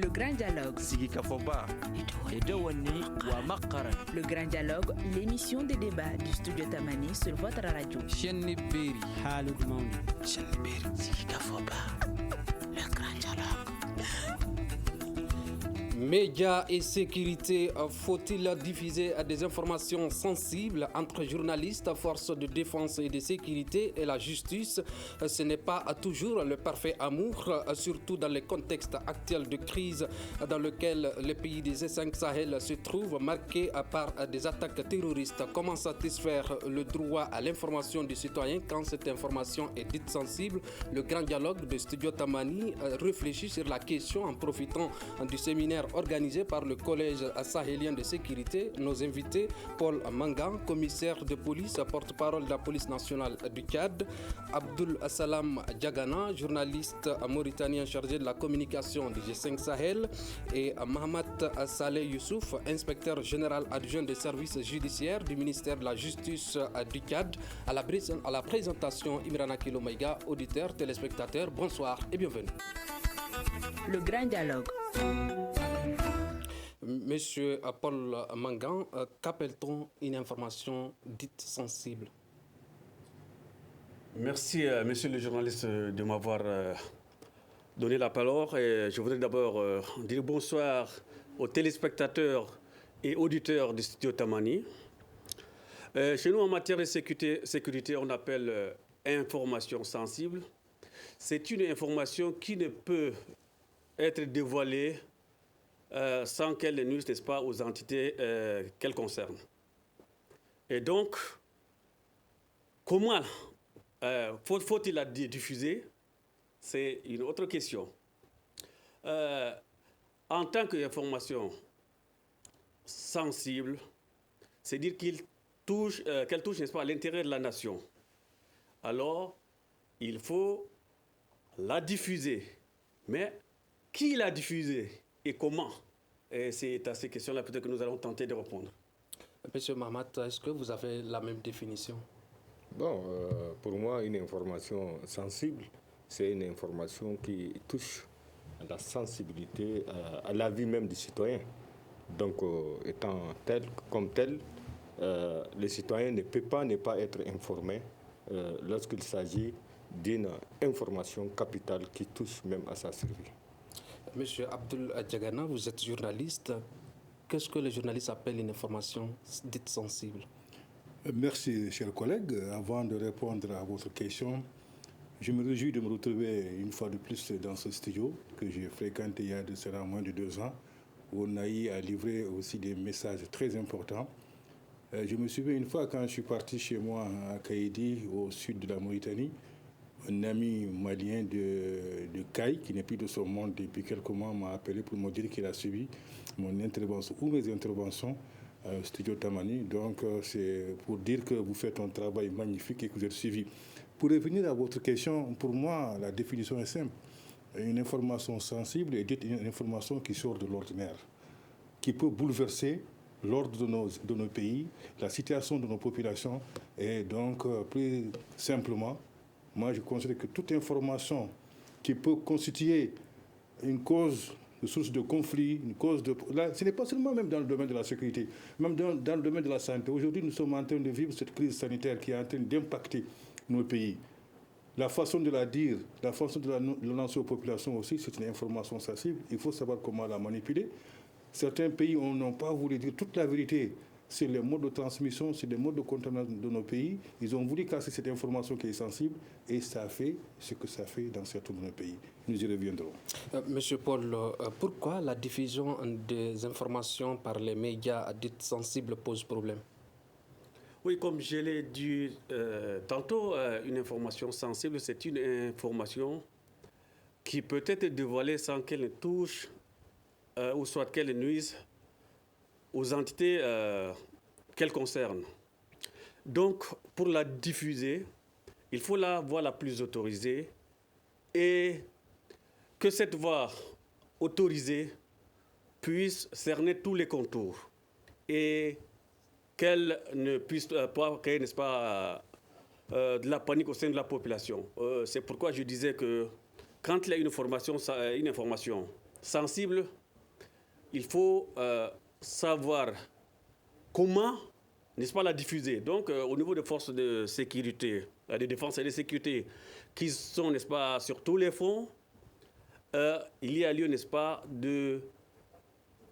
Le Grand Dialogue. Sigi Kafoba. Le Grand Dialogue, l'émission des débats du studio Tamani sur votre radio. Sigi Kafoba. Le Grand Dialogue. Médias et sécurité, faut-il diffuser des informations sensibles entre journalistes, forces de défense et de sécurité et la justice? Ce n'est pas toujours le parfait amour, surtout dans le contexte actuel de crise dans lequel le pays des G5 Sahel se trouve, marqué par des attaques terroristes. Comment satisfaire le droit à l'information des citoyens quand cette information est dite sensible? Le Grand Dialogue de Studio Tamani réfléchit sur la question en profitant du séminaire organisé par le Collège sahélien de sécurité. Nos invités, Paul Mangan, commissaire de police, porte-parole de la police nationale du Tchad, Abdul Salam Diagana, journaliste mauritanien chargé de la communication du G5 Sahel, et Mohamed Saleh Youssouf, inspecteur général adjoint des services judiciaires du ministère de la Justice du Tchad. À la présentation, Imrana Kilomaïga, auditeurs, téléspectateurs, bonsoir et bienvenue. Le Grand Dialogue. Monsieur Paul Mangan, qu'appelle-t-on une information dite sensible? Merci, monsieur le journaliste, de m'avoir donné la parole. Et je voudrais d'abord dire bonsoir aux téléspectateurs et auditeurs du studio Tamani. Chez nous, en matière de sécurité, on appelle information sensible. C'est une information qui ne peut être dévoilée sans qu'elle ne nuise, n'est-ce pas, aux entités qu'elle concerne. Et donc, comment faut-il la diffuser? C'est une autre question. En tant qu'information sensible, c'est dire qu'elle touche, n'est-ce pas, à l'intérêt de la nation. Alors, il faut la diffuser. Mais qui l'a diffusée et comment? Et c'est à ces questions-là peut-être que nous allons tenter de répondre. Monsieur Mahmat, est-ce que vous avez la même définition? Bon, pour moi, une information sensible, c'est une information qui touche à la sensibilité, à la vie même du citoyen. Donc, étant tel, comme tel, le citoyen ne peut pas ne pas être informé lorsqu'il s'agit d'une information capitale qui touche même à sa survie. Monsieur Abdul Diagana, vous êtes journaliste. Qu'est-ce que les journalistes appellent une information dite sensible? Merci, chers collègues. Avant de répondre à votre question, je me réjouis de me retrouver une fois de plus dans ce studio que j'ai fréquenté il y a de cela moins de 2 ans, où on a eu à livrer aussi des messages très importants. Je me souviens une fois quand je suis parti chez moi à Kaïdi, au sud de la Mauritanie, un ami malien de Caille, qui n'est plus de ce monde depuis quelques mois, m'a appelé pour me dire qu'il a suivi mon intervention ou mes interventions au studio Tamani. Donc c'est pour dire que vous faites un travail magnifique et que vous êtes suivi. Pour revenir à votre question, pour moi, la définition est simple. Une information sensible est une information qui sort de l'ordinaire, qui peut bouleverser l'ordre de nos pays, la situation de nos populations. Et donc, plus simplement, moi, je considère que toute information qui peut constituer une cause, une source de conflit, une cause de... Là, ce n'est pas seulement même dans le domaine de la sécurité, même dans le domaine de la santé. Aujourd'hui, nous sommes en train de vivre cette crise sanitaire qui est en train d'impacter nos pays. La façon de la dire, la façon de la lancer aux populations aussi, c'est une information sensible. Il faut savoir comment la manipuler. Certains pays n'ont pas voulu dire toute la vérité. C'est les modes de transmission, c'est les modes de contamination de nos pays. Ils ont voulu casser cette information qui est sensible et ça fait ce que ça fait dans certains de nos pays. Nous y reviendrons. Monsieur Paul, pourquoi la diffusion des informations par les médias dites sensibles pose problème? Oui, comme je l'ai dit tantôt, une information sensible, c'est une information qui peut être dévoilée sans qu'elle ne touche ou soit qu'elle nuise aux entités qu'elle concerne. Donc, pour la diffuser, il faut la voie la plus autorisée et que cette voie autorisée puisse cerner tous les contours et qu'elle ne puisse pas créer, n'est-ce pas, de la panique au sein de la population. C'est pourquoi je disais que quand il y a une information sensible, il faut savoir comment, n'est-ce pas, la diffuser. Donc, au niveau des forces de sécurité, de défense et de sécurité, qui sont, n'est-ce pas, sur tous les fronts, il y a lieu, n'est-ce pas, de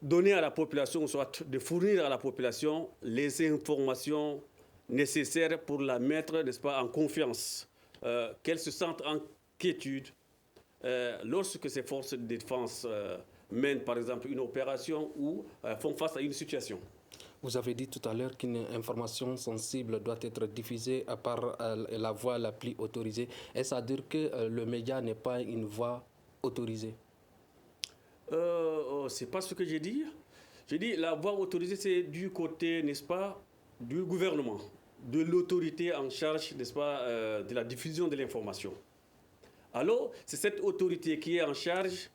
donner à la population, soit de fournir à la population les informations nécessaires pour la mettre, n'est-ce pas, en confiance, qu'elle se sente en quiétude lorsque ces forces de défense mènent, par exemple, une opération ou font face à une situation. Vous avez dit tout à l'heure qu'une information sensible doit être diffusée par la voie la plus autorisée. Est-ce à dire que le média n'est pas une voie autorisée? C'est pas ce que j'ai dit. J'ai dit la voie autorisée, c'est du côté, n'est-ce pas, du gouvernement, de l'autorité en charge, n'est-ce pas, de la diffusion de l'information. Alors, c'est cette autorité qui est en charge,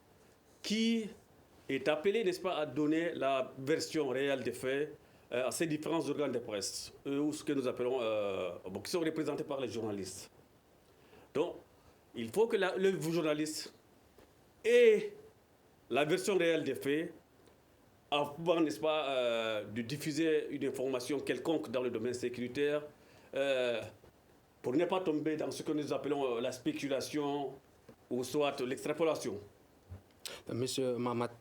qui est appelée, n'est-ce pas, à donner la version réelle des faits à ces différents organes de presse, ou ce que nous appelons, qui sont représentés par les journalistes. Donc, il faut que le journaliste ait la version réelle des faits avant, n'est-ce pas, de diffuser une information quelconque dans le domaine sécuritaire, pour ne pas tomber dans ce que nous appelons la spéculation ou soit l'extrapolation. Monsieur Mamat,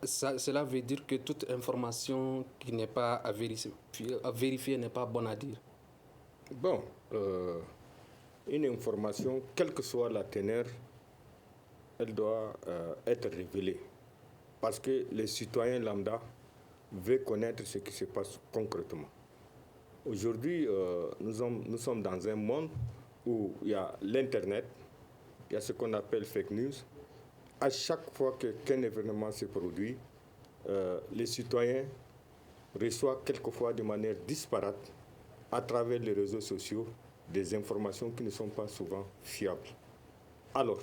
cela veut dire que toute information qui n'est pas à vérifier n'est pas bonne à dire? Bon, une information, quelle que soit la teneur, elle doit être révélée. Parce que les citoyens lambda veulent connaître ce qui se passe concrètement. Aujourd'hui, nous sommes dans un monde où il y a l'Internet, il y a ce qu'on appelle fake news. À chaque fois qu'un événement se produit, les citoyens reçoivent quelquefois de manière disparate, à travers les réseaux sociaux, des informations qui ne sont pas souvent fiables. Alors,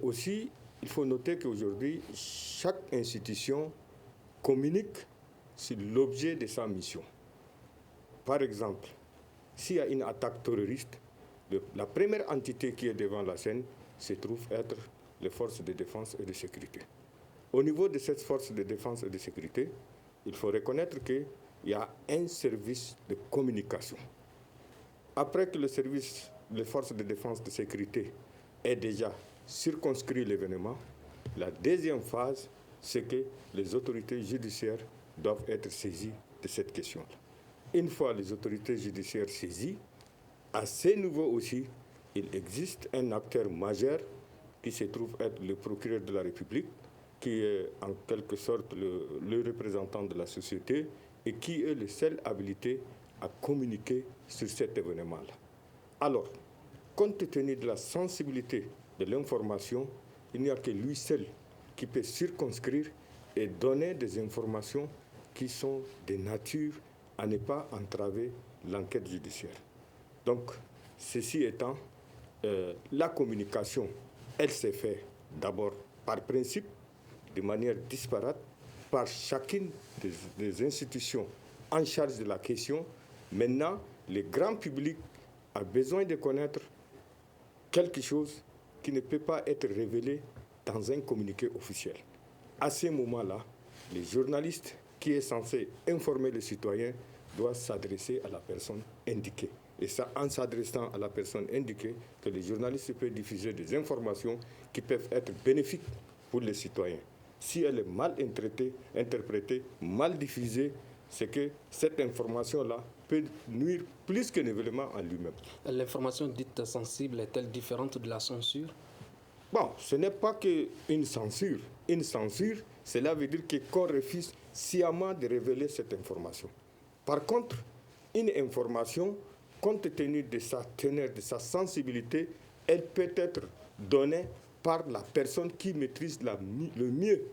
aussi, il faut noter qu'aujourd'hui, chaque institution communique sur l'objet de sa mission. Par exemple, s'il y a une attaque terroriste, la première entité qui est devant la scène se trouve être les forces de défense et de sécurité. Au niveau de cette force de défense et de sécurité, il faut reconnaître qu'il y a un service de communication. Après que les forces de défense et de sécurité aient déjà circonscrit l'événement, la deuxième phase, c'est que les autorités judiciaires doivent être saisies de cette question-là. Une fois les autorités judiciaires saisies, à ce niveau aussi, il existe un acteur majeur qui se trouve être le procureur de la République, qui est en quelque sorte le représentant de la société et qui est le seul habilité à communiquer sur cet événement-là. Alors, compte tenu de la sensibilité de l'information, il n'y a que lui seul qui peut circonscrire et donner des informations qui sont de nature à ne pas entraver l'enquête judiciaire. Donc, ceci étant, la communication, elle s'est faite d'abord par principe, de manière disparate, par chacune des institutions en charge de la question. Maintenant, le grand public a besoin de connaître quelque chose qui ne peut pas être révélé dans un communiqué officiel. À ce moment-là, le journaliste qui est censé informer les citoyens doit s'adresser à la personne indiquée. Et c'est en s'adressant à la personne indiquée que les journalistes peuvent diffuser des informations qui peuvent être bénéfiques pour les citoyens. Si elle est mal interprétée, mal diffusée, c'est que cette information-là peut nuire plus qu'un événement en lui-même. L'information dite sensible est-elle différente de la censure? Bon, ce n'est pas qu'une censure. Une censure, cela veut dire qu'on refuse sciemment de révéler cette information. Par contre, une information, compte tenu de sa teneur, de sa sensibilité, elle peut être donnée par la personne qui maîtrise le mieux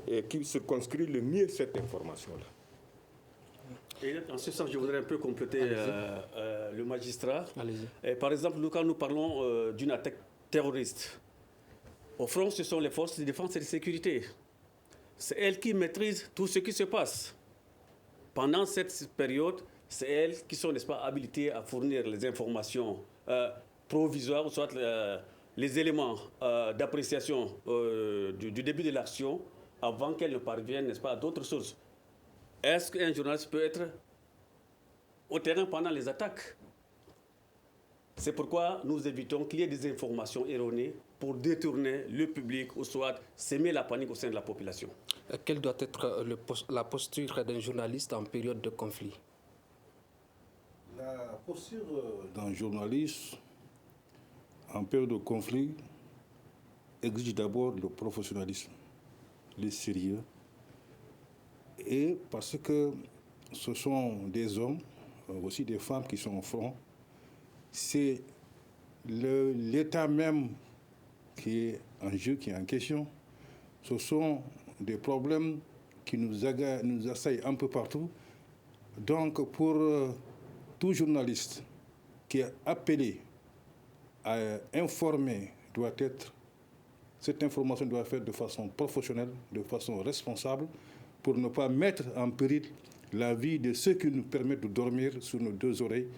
et qui circonscrit le mieux cette information-là. Et en ce sens, je voudrais un peu compléter le magistrat. Allez-y. Par exemple, quand nous parlons d'une attaque terroriste, au front, ce sont les forces de défense et de sécurité. C'est elles qui maîtrisent tout ce qui se passe. Pendant cette période, c'est elles qui sont, n'est-ce pas, habilitées à fournir les informations provisoires, soit les éléments d'appréciation du début de l'action avant qu'elle ne parvienne, n'est-ce pas, à d'autres sources. Est-ce qu'un journaliste peut être au terrain pendant les attaques? C'est pourquoi nous évitons qu'il y ait des informations erronées pour détourner le public ou soit s'aimer la panique au sein de la population. Quelle doit être la posture d'un journaliste en période de conflit? La posture d'un journaliste en période de conflit exige d'abord le professionnalisme, le sérieux, et parce que ce sont des hommes, aussi des femmes qui sont au front, c'est l'état même qui est en jeu, qui est en question. Ce sont des problèmes qui nous assaillent un peu partout. Donc pour tout journaliste qui est appelé à informer, cette information doit être faite de façon professionnelle, de façon responsable, pour ne pas mettre en péril la vie de ceux qui nous permettent de dormir sur nos deux oreilles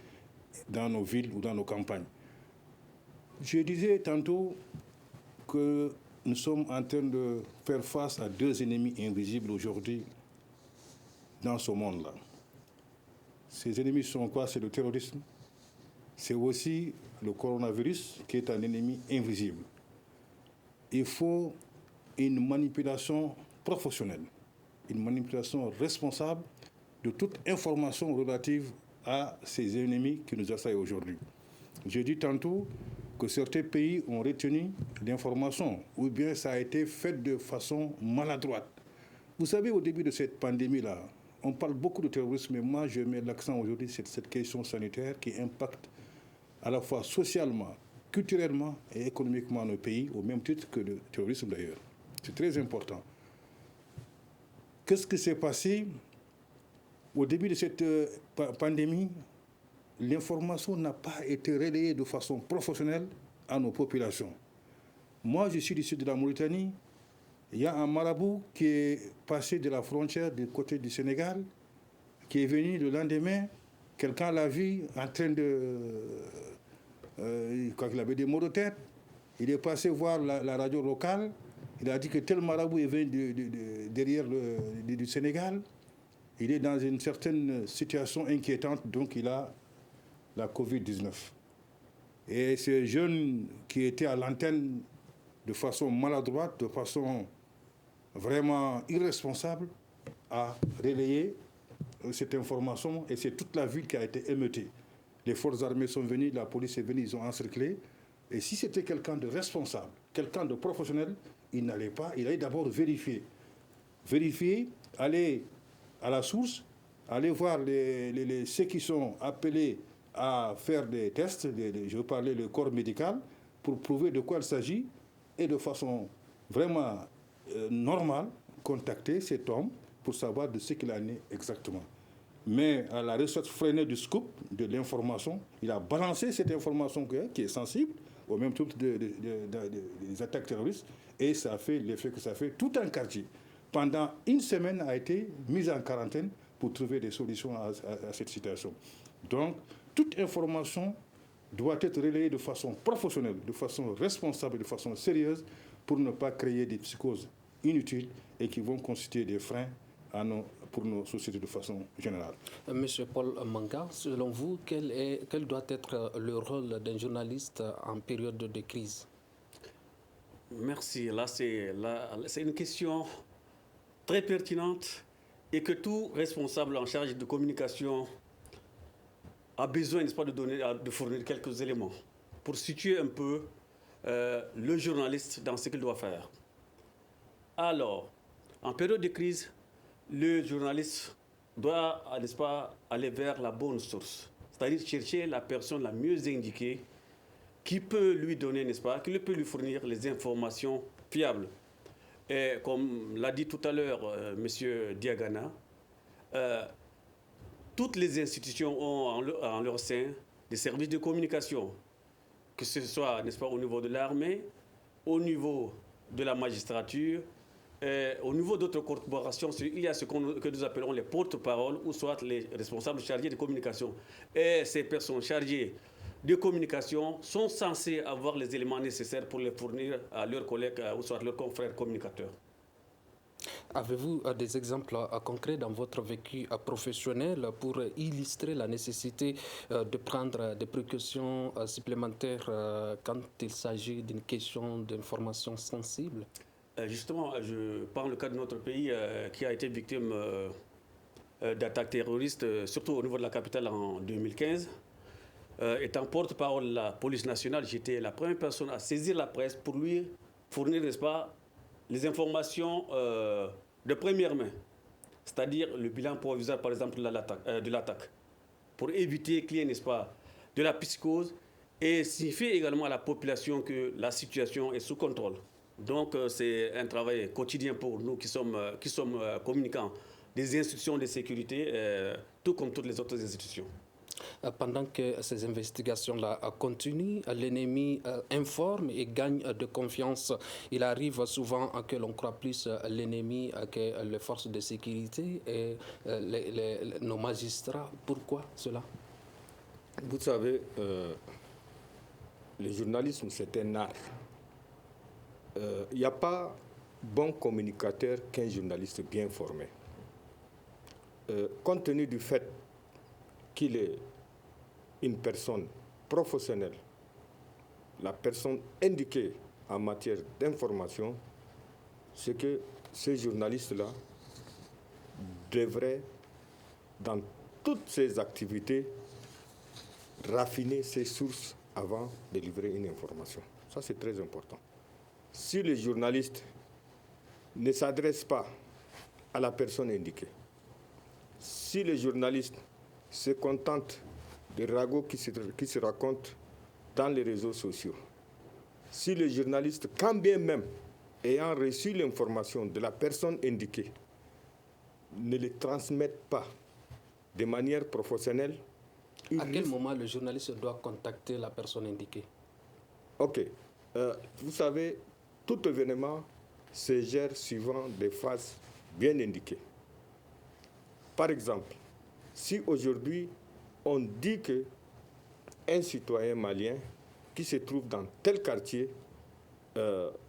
dans nos villes ou dans nos campagnes. Je disais tantôt que nous sommes en train de faire face à deux ennemis invisibles aujourd'hui dans ce monde-là. Ces ennemis sont quoi? C'est le terrorisme. C'est aussi le coronavirus qui est un ennemi invisible. Il faut une manipulation professionnelle, une manipulation responsable de toute information relative à ces ennemis qui nous assaillent aujourd'hui. J'ai dit tantôt que certains pays ont retenu l'information, ou bien ça a été fait de façon maladroite. Vous savez, au début de cette pandémie-là, on parle beaucoup de terrorisme, mais moi je mets l'accent aujourd'hui sur cette question sanitaire qui impacte à la fois socialement, culturellement et économiquement nos pays, au même titre que le terrorisme d'ailleurs. C'est très important. Qu'est-ce qui s'est passé au début de cette pandémie? L'information n'a pas été relayée de façon professionnelle à nos populations. Moi, je suis du sud de la Mauritanie. Il y a un marabout qui est passé de la frontière du côté du Sénégal, qui est venu le lendemain. Quelqu'un l'a vu en train de... quand il avait des maux de tête, il est passé voir la radio locale. Il a dit que tel marabout est venu derrière du Sénégal. Il est dans une certaine situation inquiétante, donc il a la Covid-19. Et ce jeune qui était à l'antenne de façon maladroite, de façon vraiment irresponsable, a relayé cette information et c'est toute la ville qui a été émeutée. Les forces armées sont venues, la police est venue, ils ont encerclé. Et si c'était quelqu'un de responsable, quelqu'un de professionnel, il n'allait pas, il allait d'abord vérifier. Vérifier, aller à la source, aller voir ceux qui sont appelés à faire des tests, je veux parler le corps médical, pour prouver de quoi il s'agit et de façon vraiment normale, contacter cet homme pour savoir de ce qu'il en est exactement. Mais à la recherche freinée du scoop, de l'information, il a balancé cette information qui est sensible, au même titre des attaques terroristes, et ça a fait l'effet que ça fait. Tout un quartier, pendant une semaine, a été mis en quarantaine pour trouver des solutions à cette situation. Donc, toute information doit être relayée de façon professionnelle, de façon responsable, de façon sérieuse, pour ne pas créer des psychoses inutiles et qui vont constituer des freins pour nos sociétés de façon générale. Monsieur Paul Manga, selon vous, quel doit être le rôle d'un journaliste en période de crise? Merci. Là, c'est une question très pertinente et que tout responsable en charge de communication a besoin, n'est-ce pas, de fournir quelques éléments pour situer un peu le journaliste dans ce qu'il doit faire. Alors, en période de crise, le journaliste doit, n'est-ce pas, aller vers la bonne source, c'est-à-dire chercher la personne la mieux indiquée qui peut lui donner, n'est-ce pas, qui peut lui fournir les informations fiables. Et comme l'a dit tout à l'heure M. Diagana, toutes les institutions ont en leur sein des services de communication, que ce soit, n'est-ce pas, au niveau de l'armée, au niveau de la magistrature, au niveau d'autres corporations. Il y a ce que nous appelons les porte-paroles ou soit les responsables chargés de communication. Et ces personnes chargées de communication sont censés avoir les éléments nécessaires pour les fournir à leurs collègues ou soit à leurs confrères communicateurs. Avez-vous des exemples concrets dans votre vécu professionnel pour illustrer la nécessité de prendre des précautions supplémentaires quand il s'agit d'une question d'information sensible? Justement, je prends le cas de notre pays qui a été victime d'attaques terroristes, surtout au niveau de la capitale en 2015. Étant porte-parole de la police nationale, j'étais la première personne à saisir la presse pour lui fournir, n'est-ce pas, les informations de première main, c'est-à-dire le bilan provisoire, par exemple, de l'attaque, pour éviter qu'il y ait, n'est-ce pas, de la psychose et signifier également à la population que la situation est sous contrôle. Donc, c'est un travail quotidien pour nous qui sommes communicants des institutions de sécurité, tout comme toutes les autres institutions. Pendant que ces investigations-là continuent, l'ennemi informe et gagne de confiance. Il arrive souvent que l'on croit plus l'ennemi que les forces de sécurité et nos magistrats. Pourquoi cela? Vous savez, le journalisme, c'est un art. Il n'y a pas bon communicateur qu'un journaliste bien formé. Compte tenu du fait qu'il est une personne professionnelle, la personne indiquée en matière d'information, c'est que ces journalistes-là devraient, dans toutes ses activités, raffiner ses sources avant de livrer une information. Ça, c'est très important. Si le journaliste ne s'adresse pas à la personne indiquée, si le journaliste se contente des ragots qui se racontent dans les réseaux sociaux, si le journaliste, quand bien même ayant reçu l'information de la personne indiquée, ne le transmet pas de manière professionnelle, à quel moment le journaliste doit contacter la personne indiquée? Ok. Vous savez, tout événement se gère suivant des phases bien indiquées. Par exemple, si aujourd'hui on dit qu'un citoyen malien qui se trouve dans tel quartier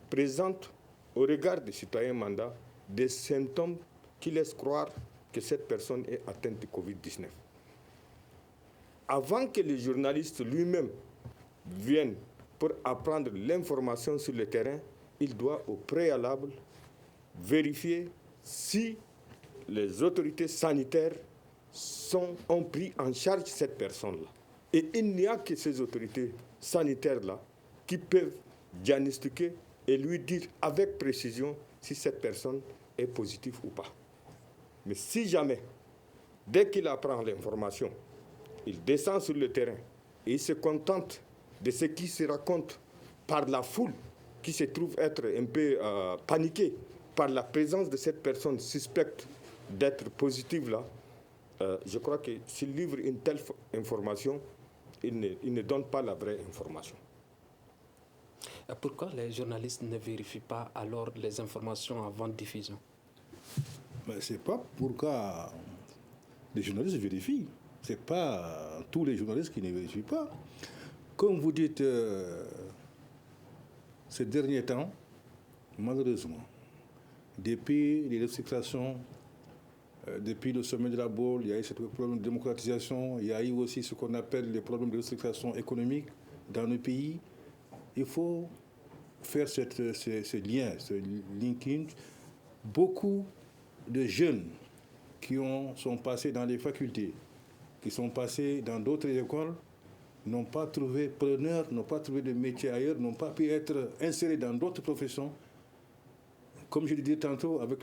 présente au regard des citoyens mandats des symptômes qui laissent croire que cette personne est atteinte de Covid-19. Avant que le journaliste lui-même vienne pour apprendre l'information sur le terrain, il doit au préalable vérifier si les autorités sanitaires ont pris en charge cette personne-là. Et il n'y a que ces autorités sanitaires-là qui peuvent diagnostiquer et lui dire avec précision si cette personne est positive ou pas. Mais si jamais, dès qu'il apprend l'information, il descend sur le terrain et il se contente de ce qui se raconte par la foule qui se trouve être un peu paniquée par la présence de cette personne suspecte d'être positive là, je crois que s'il livre une telle information, il ne donne pas la vraie information. Pourquoi les journalistes ne vérifient pas alors les informations avant diffusion? Ce n'est pas pourquoi les journalistes vérifient. Ce n'est pas tous les journalistes qui ne vérifient pas. Comme vous dites, ces derniers temps, malheureusement, depuis les recyclations, depuis le sommet de la Baule, il y a eu ce problème de démocratisation, il y a eu aussi ce qu'on appelle les problèmes de recyclation économique dans le pays. Il faut faire ce lien, ce linking. Beaucoup de jeunes qui sont passés dans les facultés, qui sont passés dans d'autres écoles, n'ont pas trouvé preneur, n'ont pas trouvé de métier ailleurs, n'ont pas pu être insérés dans d'autres professions. Comme je le disais tantôt, avec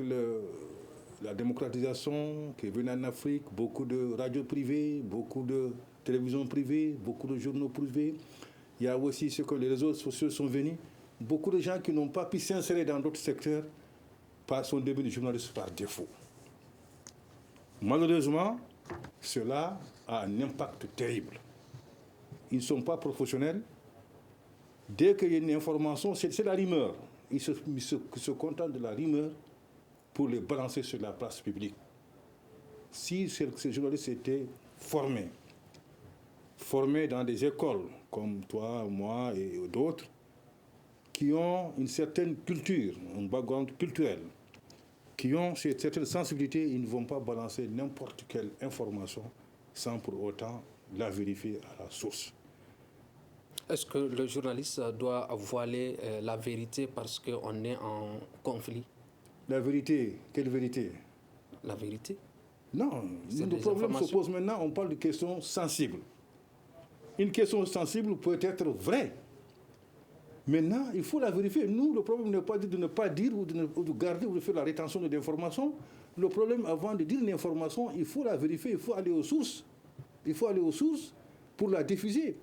la démocratisation qui est venue en Afrique, beaucoup de radios privées, beaucoup de télévisions privées, beaucoup de journaux privés. Il y a aussi ce que les réseaux sociaux sont venus. Beaucoup de gens qui n'ont pas pu s'insérer dans d'autres secteurs sont devenus journalistes par défaut. Malheureusement, cela a un impact terrible. Ils ne sont pas professionnels. Dès qu'il y a une information, c'est la rumeur. Ils se contentent de la rumeur pour les balancer sur la place publique. Si ces journalistes étaient formés, formés dans des écoles, comme toi, moi et d'autres, qui ont une certaine culture, un background culturel, qui ont cette certaine sensibilité, ils ne vont pas balancer n'importe quelle information sans pour autant la vérifier à la source. Est-ce que le journaliste doit voiler la vérité parce qu'on est en conflit? La vérité, quelle vérité? La vérité? Non, le problème se pose maintenant, on parle de questions sensibles. Une question sensible peut être vraie. Maintenant, il faut la vérifier. Nous, le problème n'est pas de ne pas dire ou de garder ou de faire la rétention de l'information. Le problème, avant de dire une information, il faut la vérifier, il faut aller aux sources. Il faut aller aux sources pour la diffuser.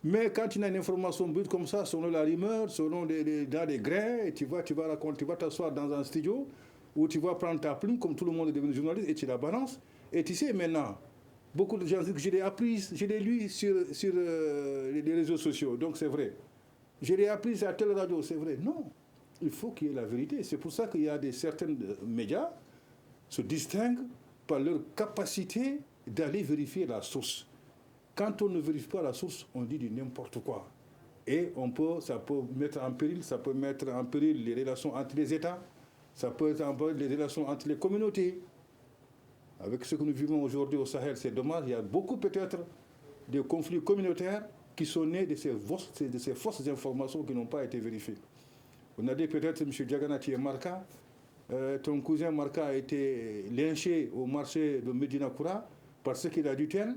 Mais quand tu as une information brute comme ça, selon la rumeur, selon dans des grains, et tu vas raconter, tu vas t'asseoir dans un studio où tu vas prendre ta plume, comme tout le monde est devenu journaliste, et tu la balances. Et tu sais maintenant, beaucoup de gens disent que je l'ai appris, je l'ai lu sur les réseaux sociaux, donc c'est vrai. Je l'ai appris à telle radio, c'est vrai. Non, il faut qu'il y ait la vérité. C'est pour ça qu'il y a certains médias se distinguent par leur capacité d'aller vérifier la source. Quand on ne vérifie pas la source, on dit du n'importe quoi. Et ça peut mettre en péril les relations entre les États, ça peut être en péril les relations entre les communautés. Avec ce que nous vivons aujourd'hui au Sahel, c'est dommage, il y a beaucoup peut-être de conflits communautaires qui sont nés de ces fausses informations qui n'ont pas été vérifiées. On a dit peut-être, M. Diagana, tu es Marca, ton cousin Marca a été lynché au marché de Medina Koura parce qu'il a dit tel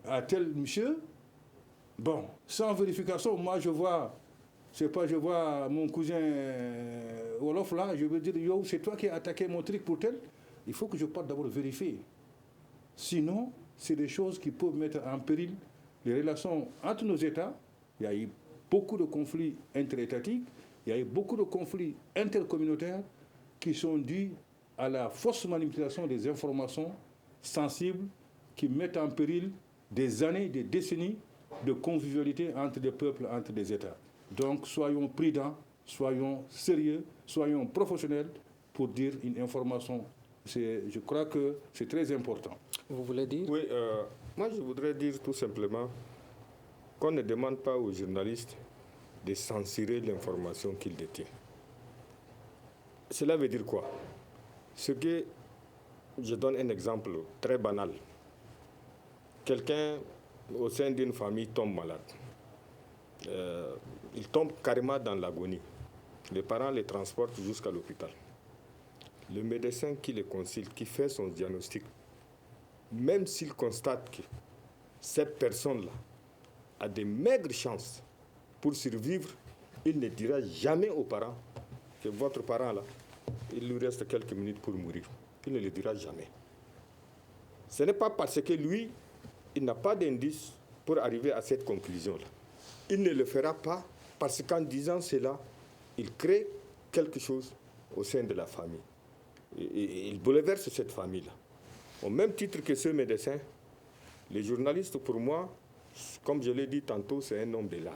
à tel monsieur. Bon, sans vérification, moi je vois mon cousin Wolof là, je veux dire, yo, c'est toi qui as attaqué mon truc pour tel. Il faut que je parte d'abord vérifier. Sinon, c'est des choses qui peuvent mettre en péril les relations entre nos États. Il y a eu beaucoup de conflits interétatiques, il y a eu beaucoup de conflits intercommunautaires qui sont dus à la fausse manipulation des informations sensibles qui mettent en péril des années, des décennies de convivialité entre des peuples, entre des États. Donc, soyons prudents, soyons sérieux, soyons professionnels pour dire une information. Je crois que c'est très important. Vous voulez dire? Oui, moi je voudrais dire tout simplement qu'on ne demande pas aux journalistes de censurer l'information qu'ils détiennent. Cela veut dire quoi? Je donne un exemple très banal. Quelqu'un au sein d'une famille tombe malade. Il tombe carrément dans l'agonie. Les parents les transportent jusqu'à l'hôpital. Le médecin qui les consulte, qui fait son diagnostic, même s'il constate que cette personne-là a de maigres chances pour survivre, il ne dira jamais aux parents que votre parent-là, il lui reste quelques minutes pour mourir. Il ne le dira jamais. Ce n'est pas parce que lui, il n'a pas d'indice pour arriver à cette conclusion-là. Il ne le fera pas parce qu'en disant cela, il crée quelque chose au sein de la famille. Et il bouleverse cette famille-là. Au même titre que ce médecin, les journalistes, pour moi, comme je l'ai dit tantôt, c'est un homme de l'art.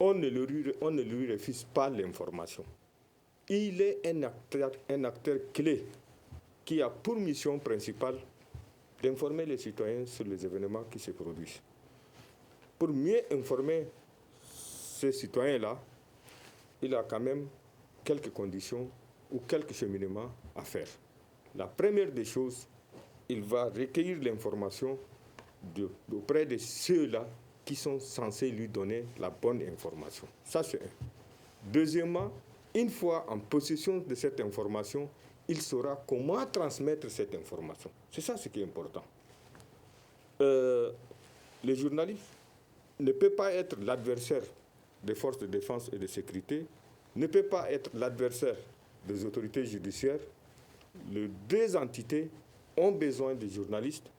On ne lui refuse pas l'information. Il est un acteur clé qui a pour mission principale d'informer les citoyens sur les événements qui se produisent. Pour mieux informer ces citoyens-là, il a quand même quelques conditions ou quelques cheminements à faire. La première des choses, il va recueillir l'information auprès de ceux-là qui sont censés lui donner la bonne information. Ça, c'est un. Deuxièmement, une fois en possession de cette information, il saura comment transmettre cette information. C'est ça ce qui est important. Le journaliste ne peut pas être l'adversaire des forces de défense et de sécurité, ne peut pas être l'adversaire des autorités judiciaires. Les deux entités ont besoin des journalistes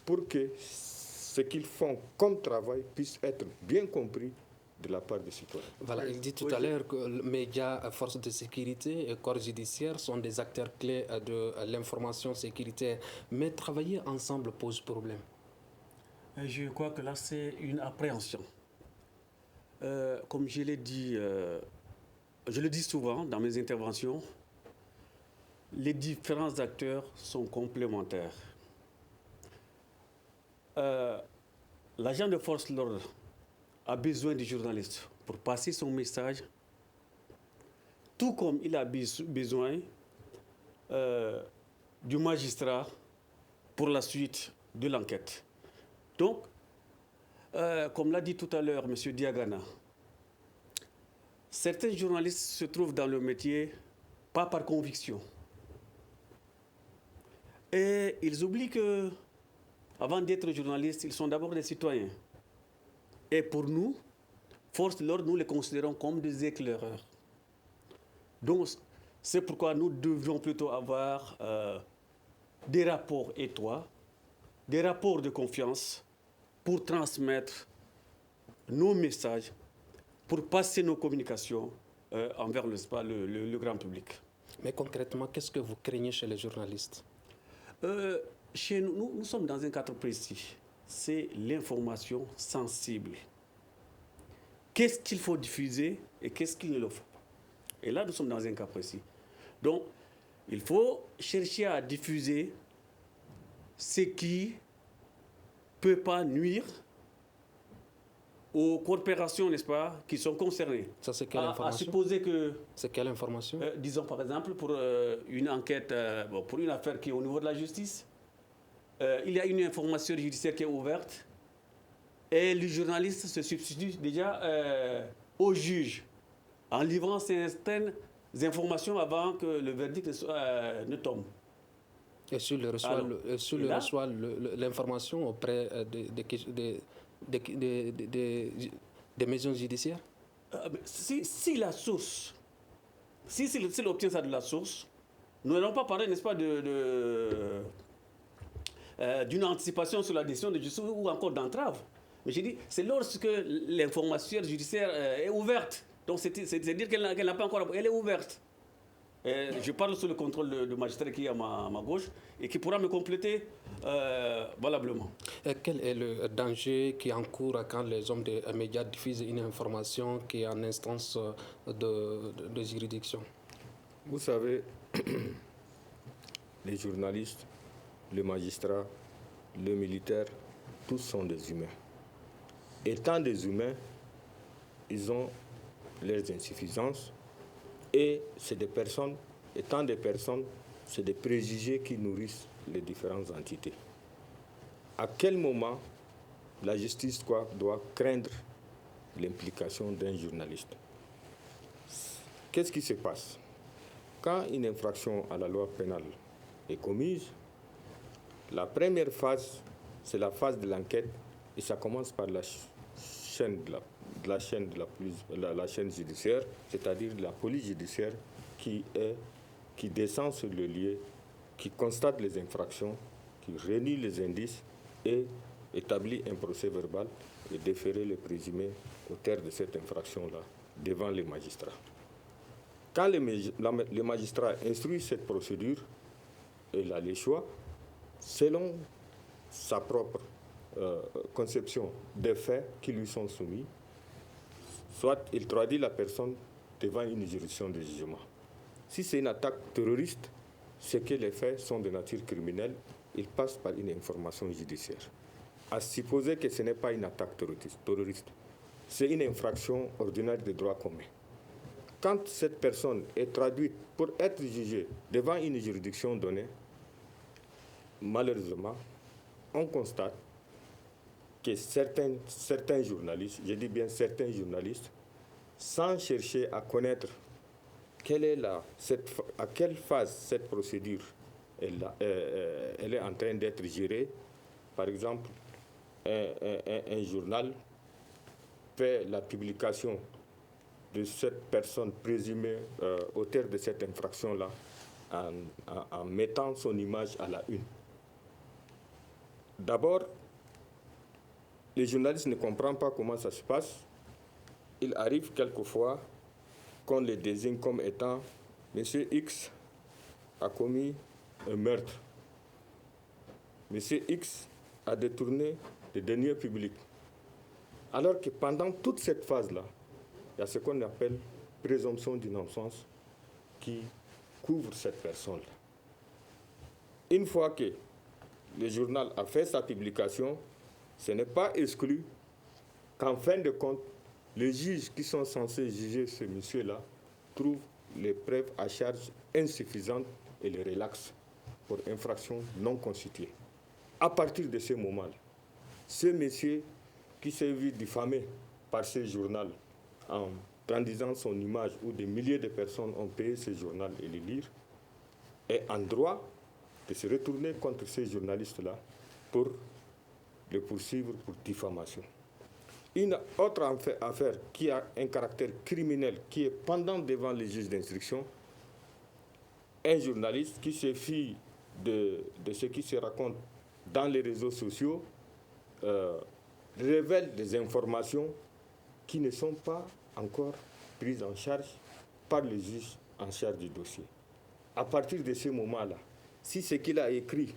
pour que ce qu'ils font comme travail puisse être bien compris de la part des citoyens. Voilà, il dit tout à l'heure que les médias, forces de sécurité et corps judiciaire sont des acteurs clés de l'information sécuritaire. Mais travailler ensemble pose problème. Je crois que là, c'est une appréhension. Comme je l'ai dit, je le dis souvent dans mes interventions, les différents acteurs sont complémentaires. l'agent de force de l'ordre a besoin du journaliste pour passer son message, tout comme il a besoin du magistrat pour la suite de l'enquête. Donc, comme l'a dit tout à l'heure M. Diagana, certains journalistes se trouvent dans le métier pas par conviction. Et ils oublient que, avant d'être journalistes, ils sont d'abord des citoyens. Et pour nous, force de l'ordre, nous les considérons comme des éclaireurs. Donc, c'est pourquoi nous devrions plutôt avoir des rapports étroits, des rapports de confiance pour transmettre nos messages, pour passer nos communications envers le grand public. Mais concrètement, qu'est-ce que vous craignez chez les journalistes? Chez nous, nous sommes dans un cadre précis. C'est l'information sensible. Qu'est-ce qu'il faut diffuser et qu'est-ce qu'il ne le faut pas? Et là, nous sommes dans un cas précis. Donc, il faut chercher à diffuser ce qui ne peut pas nuire aux corporations, n'est-ce pas, qui sont concernées. Ça, c'est quelle information? À supposer que... C'est quelle information? Disons, par exemple, pour une enquête, pour une affaire qui est au niveau de la justice, il y a une information judiciaire qui est ouverte et le journaliste se substitue déjà au juge en livrant certaines informations avant que le verdict ne tombe. Et s'il reçoit l'information auprès des maisons judiciaires? Si la source, s'il obtient ça de la source, nous n'allons pas parler, n'est-ce pas, d'une anticipation sur la décision de justice ou encore d'entrave. Mais j'ai dit, c'est lorsque l'information judiciaire est ouverte. Donc c'est dire qu'elle n'a pas encore... Elle est ouverte. Je parle sous le contrôle du magistrat qui est à ma gauche et qui pourra me compléter valablement. Quel est le danger qui encourt quand les hommes des médias diffusent une information qui est en instance de juridiction? Vous savez, les journalistes, les magistrats, les militaires, tous sont des humains. Étant des humains, ils ont leurs insuffisances et c'est des personnes, étant des personnes, c'est des préjugés qui nourrissent les différentes entités. À quel moment la justice doit craindre l'implication d'un journaliste? Qu'est-ce qui se passe? Quand une infraction à la loi pénale est commise, la première phase, c'est la phase de l'enquête et ça commence par la chaîne judiciaire, c'est-à-dire la police judiciaire qui descend sur le lieu, qui constate les infractions, qui réunit les indices et établit un procès verbal et déférer le présumé auteur de cette infraction-là devant les magistrats. Quand les magistrats instruisent cette procédure, il a le choix, selon sa propre conception des faits qui lui sont soumis, soit il traduit la personne devant une juridiction de jugement. Si c'est une attaque terroriste, c'est que les faits sont de nature criminelle, il passe par une information judiciaire. À supposer que ce n'est pas une attaque terroriste, c'est une infraction ordinaire de droit commun. Quand cette personne est traduite pour être jugée devant une juridiction donnée, malheureusement, on constate que certains journalistes, je dis bien certains journalistes, sans chercher à connaître à quelle phase cette procédure elle est en train d'être gérée. Par exemple, un journal fait la publication de cette personne présumée auteur de cette infraction-là en mettant son image à la une. D'abord, les journalistes ne comprennent pas comment ça se passe. Il arrive quelquefois qu'on les désigne comme étant « Monsieur X a commis un meurtre. Monsieur X a détourné des deniers publics. » Alors que pendant toute cette phase-là, il y a ce qu'on appelle présomption d'innocence qui couvre cette personne-là. Une fois que le journal a fait sa publication, ce n'est pas exclu qu'en fin de compte, les juges qui sont censés juger ce monsieur-là trouvent les preuves à charge insuffisantes et les relaxent pour infraction non constituée. À partir de ce moment-là, ce monsieur qui s'est vu diffamé par ce journal en brandissant son image où des milliers de personnes ont payé ce journal et le lire, est en droit de se retourner contre ces journalistes-là pour le poursuivre pour diffamation. Une autre affaire qui a un caractère criminel, qui est pendant devant les juges d'instruction, un journaliste qui se fie de ce qui se raconte dans les réseaux sociaux révèle des informations qui ne sont pas encore prises en charge par le juge en charge du dossier. À partir de ce moment-là, si ce qu'il a écrit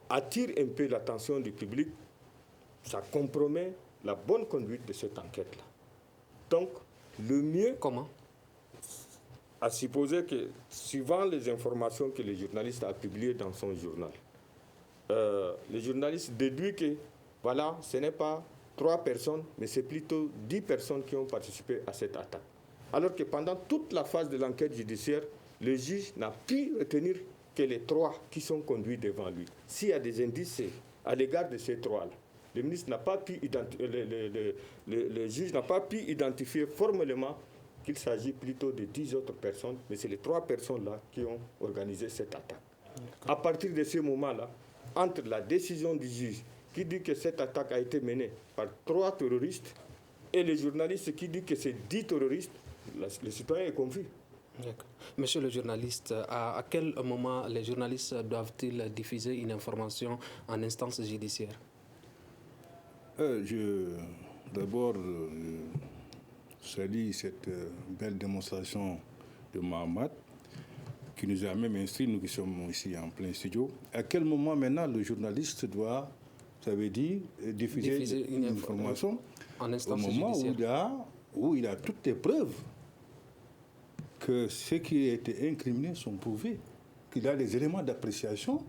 attire un peu l'attention du public, ça compromet la bonne conduite de cette enquête-là. Donc, le mieux... Comment? À supposer que, suivant les informations que le journaliste a publiées dans son journal, le journaliste déduit que, voilà, ce n'est pas 3 personnes, mais c'est plutôt 10 personnes qui ont participé à cette attaque. Alors que pendant toute la phase de l'enquête judiciaire, le juge n'a pu retenir que les 3 qui sont conduits devant lui. S'il y a des indices à l'égard de ces 3-là, le ministre n'a pas pu le juge n'a pas pu identifier formellement qu'il s'agit plutôt de 10 autres personnes, mais c'est les 3 personnes-là qui ont organisé cette attaque. À partir de ce moment-là, entre la décision du juge qui dit que cette attaque a été menée par 3 terroristes et le journaliste qui dit que c'est 10 terroristes, le citoyen est confus. Monsieur le journaliste, à quel moment les journalistes doivent-ils diffuser une information en instance judiciaire? D'abord, salue cette belle démonstration de Mohamed qui nous a même instruit, nous qui sommes ici en plein studio. À quel moment maintenant le journaliste doit, ça veut dire, diffuser une information en instance au moment judiciaire où il a toutes les preuves que ceux qui ont été incriminés sont prouvés, qu'il a des éléments d'appréciation.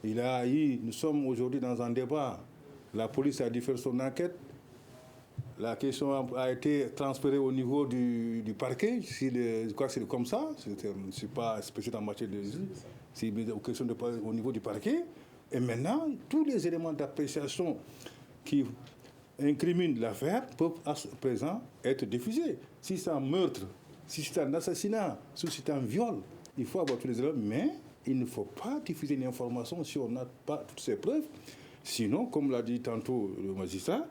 Nous sommes aujourd'hui dans un débat. La police a dû faire son enquête. La question a été transférée au niveau du parquet. Je crois que c'est comme ça. Je ne suis pas spécialiste en matière de justice. C'est une question au niveau du parquet. Et maintenant, tous les éléments d'appréciation qui incriminent l'affaire peuvent à présent être diffusés. Si c'est un meurtre, si c'est un assassinat, si c'est un viol, il faut avoir tous les éléments. Mais il ne faut pas diffuser une information si on n'a pas toutes ces preuves. Sinon, comme l'a dit tantôt le magistrat,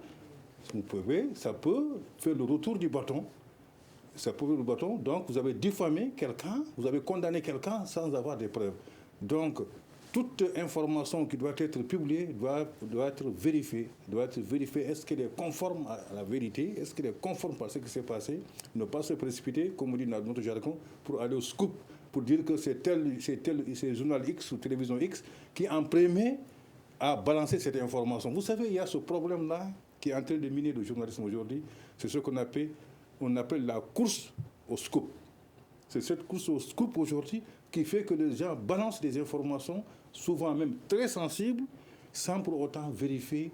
ça peut faire le retour du bâton. Donc, vous avez diffamé quelqu'un, vous avez condamné quelqu'un sans avoir des preuves. Donc, toute information qui doit être publiée doit être vérifiée. Est-ce qu'elle est conforme à la vérité? Est-ce qu'elle est conforme à ce qui s'est passé? Ne pas se précipiter, comme on dit dans notre jargon, pour aller au scoop, pour dire que c'est journal X ou télévision X qui en premier a balancé cette information. Vous savez, il y a ce problème-là qui est en train de miner le journalisme aujourd'hui. C'est ce qu'on appelle la course au scoop. C'est cette course au scoop aujourd'hui qui fait que les gens balancent des informations, souvent même très sensibles, sans pour autant vérifier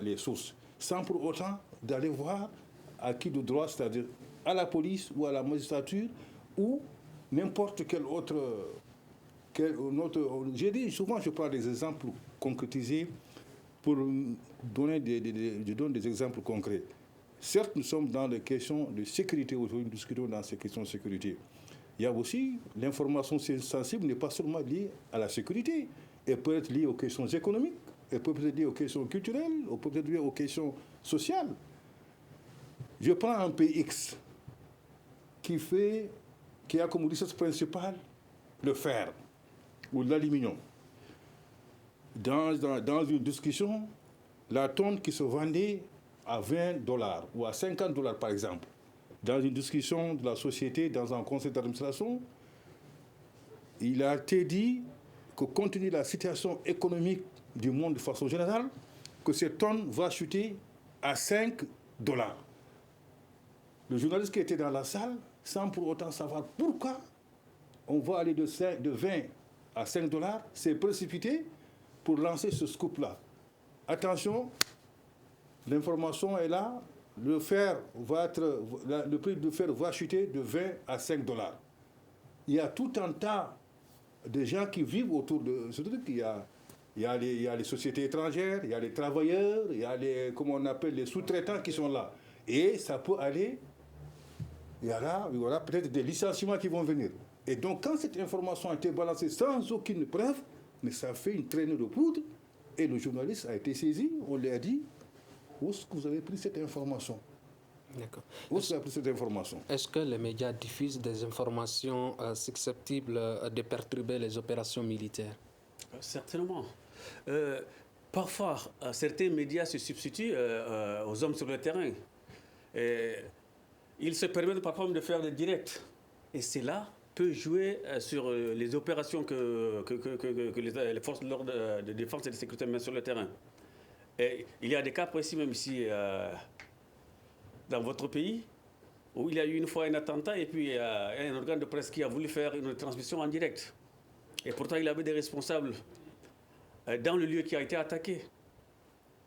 les sources, sans pour autant d'aller voir à qui de droit, c'est-à-dire à la police ou à la magistrature ou n'importe quel autre. J'ai dit souvent, je prends des exemples concrétisés pour donner je donne des exemples concrets. Certes, nous sommes dans les questions de sécurité aujourd'hui, nous discutons dans ces questions de sécurité. Il y a aussi l'information sensible n'est pas seulement liée à la sécurité. Elle peut être liée aux questions économiques, elle peut être liée aux questions culturelles, elle peut être liée aux questions sociales. Je prends un pays X qui a comme ressource principale le fer ou l'aluminium. Dans une discussion, la tonne qui se vendait à $20 ou à $50 par exemple, dans une discussion de la société, dans un conseil d'administration, il a été dit que compte tenu de la situation économique du monde de façon générale, que cette tonne va chuter à $5. Le journaliste qui était dans la salle, sans pour autant savoir pourquoi on va aller de 20 à $5, s'est précipité pour lancer ce scoop-là. attention, l'information est là, le prix du fer va chuter de 20 à 5 $. Il y a tout un tas de gens qui vivent autour de ce truc. Il y a les sociétés étrangères, il y a les travailleurs, il y a comment on appelle, les sous-traitants qui sont là. Et ça peut aller, il y aura peut-être des licenciements qui vont venir. Et donc, quand cette information a été balancée sans aucune preuve, mais ça fait une traînée de poudre, et le journaliste a été saisi, on lui a dit, où est-ce que vous avez pris cette information? D'accord. Où est-ce que vous avez pris cette information? Est-ce que les médias diffusent des informations susceptibles de perturber les opérations militaires? Certainement. Parfois, certains médias se substituent aux hommes sur le terrain. Et ils se permettent parfois de faire des directs. Et cela peut jouer sur les opérations que les forces de l'ordre de défense et de sécurité mettent sur le terrain. Et il y a des cas précis, même ici, dans votre pays, où il y a eu une fois un attentat et puis un organe de presse qui a voulu faire une transmission en direct. Et pourtant, il avait des responsables dans le lieu qui a été attaqué.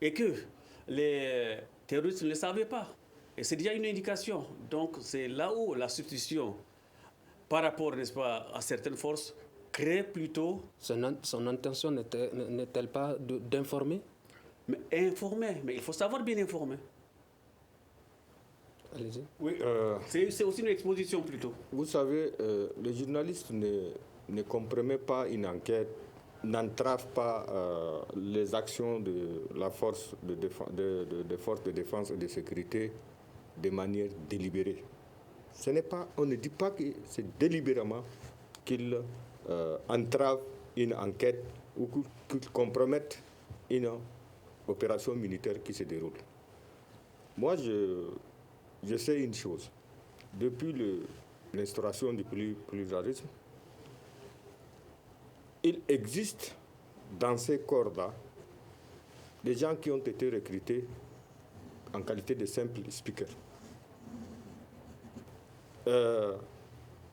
Et que les terroristes ne le savaient pas. Et c'est déjà une indication. Donc, c'est là où la substitution, par rapport, n'est-ce pas, à certaines forces, crée plutôt... Son intention n'est-elle pas d'informer? Mais informer, mais il faut savoir bien informer. Allez-y. Oui, c'est aussi une exposition plutôt. vous savez, le journaliste ne compromet pas une enquête, n'entrave pas les actions de la force de forces de défense et de sécurité de manière délibérée. On ne dit pas que c'est délibérément qu'il entrave une enquête ou qu'il compromette une opération militaire qui se déroule. Moi, je sais une chose. Depuis l'instauration du pluralisme, il existe dans ces corps-là des gens qui ont été recrutés en qualité de simples speakers.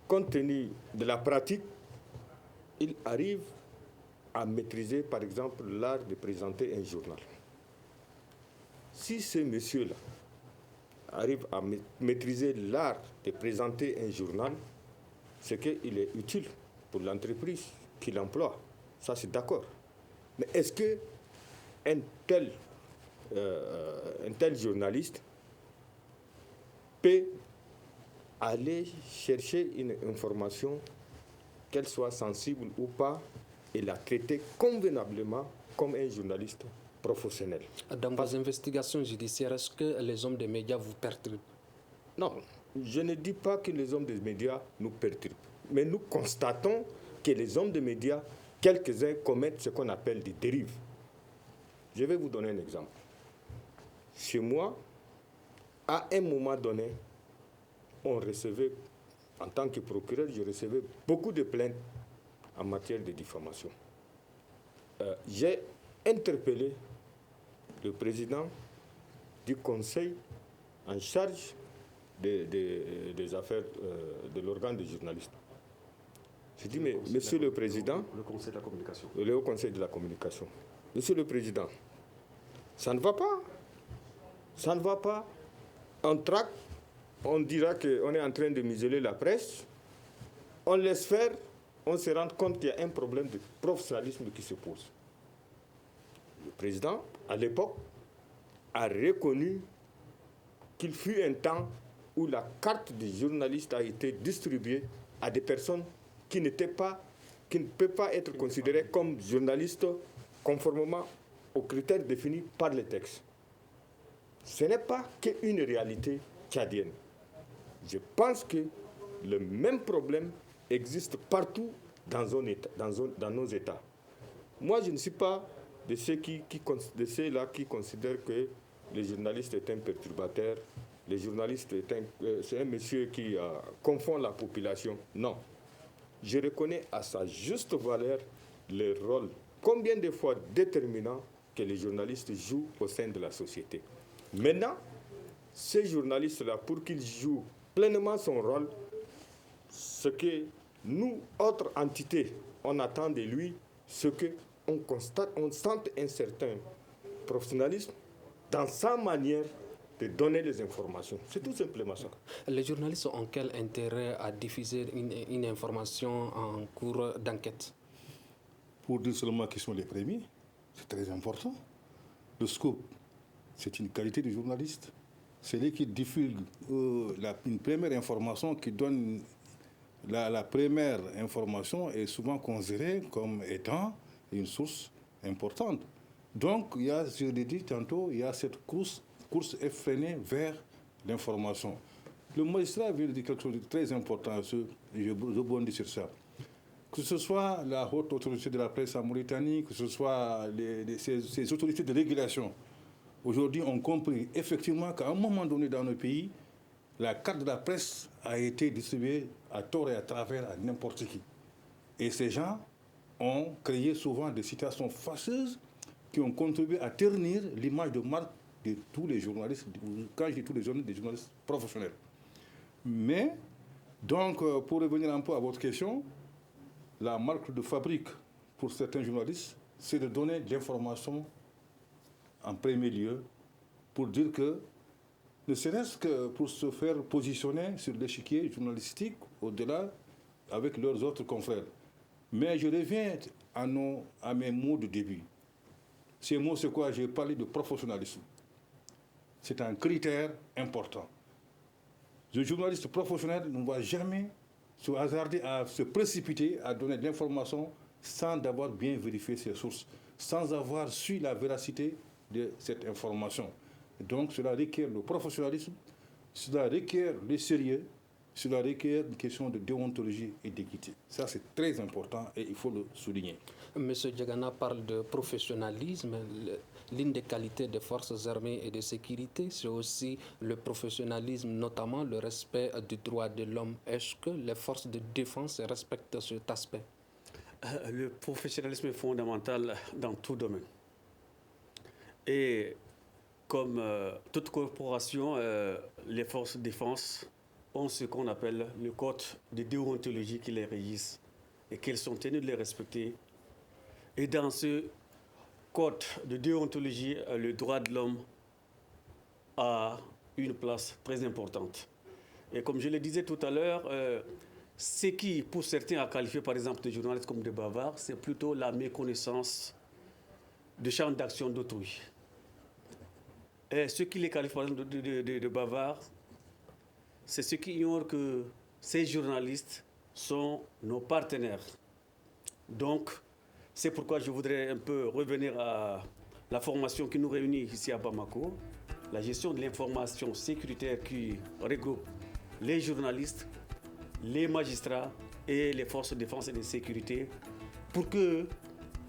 Compte tenu de la pratique, il arrive à maîtriser, par exemple, l'art de présenter un journal. Si ces messieurs-là arrivent à maîtriser l'art de présenter un journal, c'est qu'il est utile pour l'entreprise qui l'emploie. Ça, c'est d'accord. Mais est-ce qu'un tel journaliste peut aller chercher une information, qu'elle soit sensible ou pas, et la traiter convenablement comme un journaliste professionnel? Dans vos investigations judiciaires, est-ce que les hommes des médias vous perturbent? Non, je ne dis pas que les hommes des médias nous perturbent, mais nous constatons que les hommes des médias, quelques-uns commettent ce qu'on appelle des dérives. Je vais vous donner un exemple. Chez moi, à un moment donné, on recevait, en tant que procureur, je recevais beaucoup de plaintes en matière de diffamation. J'ai interpellé le président du conseil en charge des affaires de l'organe des journalistes. J'ai dit, mais monsieur le président, Le conseil de la communication. le Haut Conseil de la communication, monsieur le président, ça ne va pas. Ça ne va pas. On traque, on dira qu'on est en train de museler la presse, on laisse faire, on se rend compte qu'il y a un problème de professionnalisme qui se pose. Le président, à l'époque, a reconnu qu'il fut un temps où la carte des journalistes a été distribuée à des personnes qui ne peuvent pas être considérées comme journalistes conformément aux critères définis par les textes. Ce n'est pas qu'une réalité tchadienne. Je pense que le même problème existe partout dans nos États. Moi, je ne suis pas de ceux-là qui considèrent que les journalistes est un perturbateur, les journalistes c'est un monsieur qui confond la population. Non. Je reconnais à sa juste valeur le rôle, combien de fois déterminant, que les journalistes jouent au sein de la société. Maintenant, ces journalistes-là, pour qu'ils jouent pleinement son rôle, ce que nous, autres entités, on attend de lui, ce qu'on constate, on sent un certain professionnalisme dans sa manière de donner les informations. C'est tout simplement ça. Les journalistes ont quel intérêt à diffuser une information en cours d'enquête? Pour dire seulement qui sont les premiers, c'est très important. Le scoop, c'est une qualité de journaliste. C'est lui qui diffuse une première information, qui donne la première information est souvent considérée comme étant une source importante. Donc, il y a, je l'ai dit tantôt, il y a cette course effrénée vers l'information. Le magistrat vient de dire quelque chose de très important, je rebondis sur ça. Que ce soit la haute autorité de la presse en Mauritanie, que ce soit ces autorités de régulation, aujourd'hui ont compris effectivement qu'à un moment donné dans nos pays, la carte de la presse a été distribuée à tort et à travers à n'importe qui. Et ces gens ont créé souvent des situations fâcheuses qui ont contribué à ternir l'image de marque de tous les journalistes, quand je dis tous les journalistes, des journalistes professionnels. Mais, donc, pour revenir un peu à votre question, la marque de fabrique pour certains journalistes, c'est de donner de l'information en premier lieu pour dire que, ne serait-ce que pour se faire positionner sur l'échiquier journalistique au-delà avec leurs autres confrères. Mais je reviens à mes mots de début. Ces mots, c'est quoi? J'ai parlé de professionnalisme. C'est un critère important. Le journaliste professionnel ne va jamais se hasarder à se précipiter à donner de l'information sans avoir bien vérifié ses sources, sans avoir su la véracité de cette information. Donc cela requiert le professionnalisme, cela requiert le sérieux, cela requiert une question de déontologie et d'équité. Ça, c'est très important et il faut le souligner. Monsieur Diagana parle de professionnalisme. L'une des qualités des forces armées et de sécurité, c'est aussi le professionnalisme, notamment le respect des droits de l'homme. Est-ce que les forces de défense respectent cet aspect? Le professionnalisme est fondamental dans tout domaine. Et comme toute corporation, les forces de défense ont ce qu'on appelle le code de déontologie qui les régisse et qu'elles sont tenues de les respecter. Et dans ce code de déontologie, le droit de l'homme a une place très importante. Et comme je le disais tout à l'heure, ce qui, pour certains, a qualifié par exemple des journalistes comme des bavards, c'est plutôt la méconnaissance du champ d'action d'autrui. Et ceux qui les qualifient par exemple de bavards, c'est ceux qui ignorent que ces journalistes sont nos partenaires. Donc, c'est pourquoi je voudrais un peu revenir à la formation qui nous réunit ici à Bamako, la gestion de l'information sécuritaire qui regroupe les journalistes, les magistrats et les forces de défense et de sécurité, pour que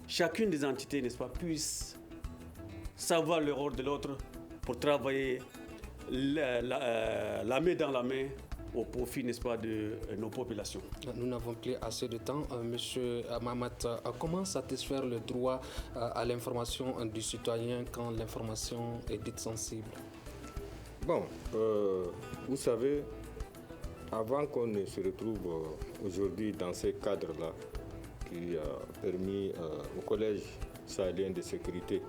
chacune des entités, n'est-ce pas, puisse savoir le rôle de l'autre pour travailler la main dans la main au profit, n'est-ce pas, de nos populations. Nous n'avons plus assez de temps. Monsieur Mahamat, comment satisfaire le droit à l'information du citoyen quand l'information est dite sensible? Bon, vous savez, avant qu'on ne se retrouve aujourd'hui dans ces cadres-là, qui a permis au Collège sahélien de sécurité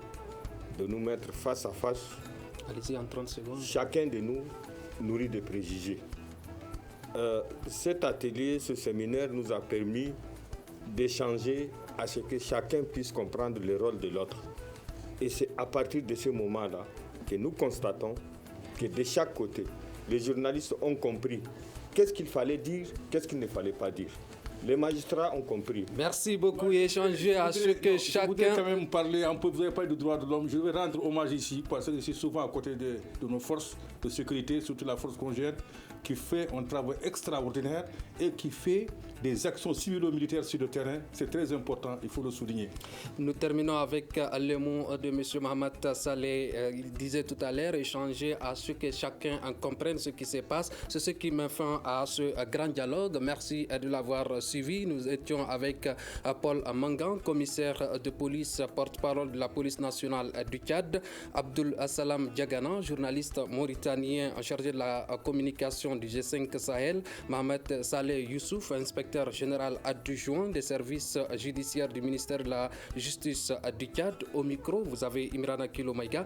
de nous mettre face à face, allez-y en 30 secondes. Chacun de nous nourrit des préjugés. Cet atelier, ce séminaire nous a permis d'échanger à ce que chacun puisse comprendre le rôle de l'autre. Et c'est à partir de ce moment-là que nous constatons que de chaque côté, les journalistes ont compris qu'est-ce qu'il fallait dire, qu'est-ce qu'il ne fallait pas dire. Les magistrats ont compris. Merci beaucoup et échanger à ce que chacun... Je voudrais quand même parler un peu, vous avez parlé du droit de l'homme. Je vais rendre hommage ici, parce que je suis souvent à côté de nos forces de sécurité, surtout la force congénère, qui fait un travail extraordinaire et qui fait des actions civilo-militaires sur le terrain. C'est très important, il faut le souligner. Nous terminons avec les mots de M. Mahamat Saleh. Il disait tout à l'heure, échanger à ce que chacun comprenne ce qui se passe. C'est ce qui met fin à ce grand dialogue. Merci de l'avoir suivi. Nous étions avec Paul Mangan, commissaire de police, porte-parole de la police nationale du Tchad, Abdul Salam Diagana, journaliste mauritanien chargé de la communication du G5 Sahel, Mohamed Saleh Youssouf, inspecteur directeur général adjoint des services judiciaires du ministère de la Justice du Tchad. Au micro, vous avez Imrana Kilomaïga,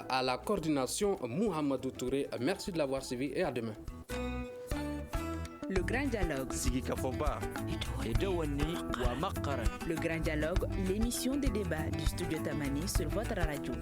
à la coordination Mohamedou Touré. Merci de l'avoir suivi et à demain. Le Grand Dialogue. Le Grand Dialogue, l'émission des débats du studio Tamani sur votre radio.